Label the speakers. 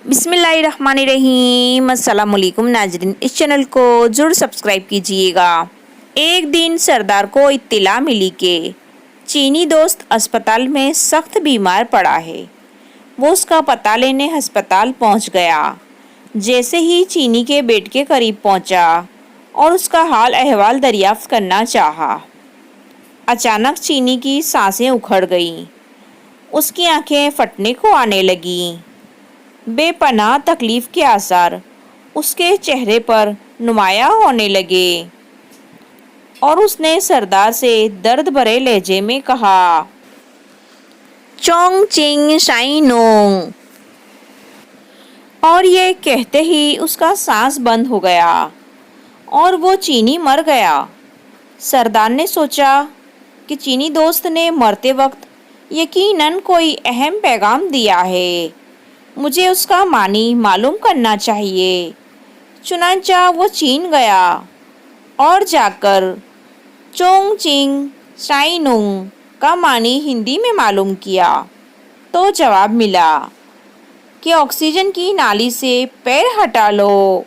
Speaker 1: بسم اللہ الرحمن الرحیم۔ السلام علیکم ناظرین، اس چینل کو ضرور سبسکرائب کیجئے گا۔ ایک دن سردار کو اطلاع ملی کہ چینی دوست اسپتال میں سخت بیمار پڑا ہے۔ وہ اس کا پتہ لینے ہسپتال پہنچ گیا۔ جیسے ہی چینی کے بیڈ کے قریب پہنچا اور اس کا حال احوال دریافت کرنا چاہا، اچانک چینی کی سانسیں اکھڑ گئیں۔ اس کی آنکھیں پھٹنے کو آنے لگیں۔ بے پناہ تکلیف کے آثار اس کے چہرے پر نمایاں ہونے لگے اور اس نے سردار سے درد بھرے لہجے میں کہا، چونگ چنگ شائی نونگ۔ اور یہ کہتے ہی اس کا سانس بند ہو گیا اور وہ چینی مر گیا۔ سردار نے سوچا کہ چینی دوست نے مرتے وقت یقیناً کوئی اہم پیغام دیا ہے، مجھے اس کا معنی معلوم کرنا چاہیے۔ چنانچہ وہ چین گیا اور جا کر چونگ چنگ شائی نونگ کا معنی ہندی میں معلوم کیا تو جواب ملا کہ آکسیجن کی نالی سے پیر ہٹا لو۔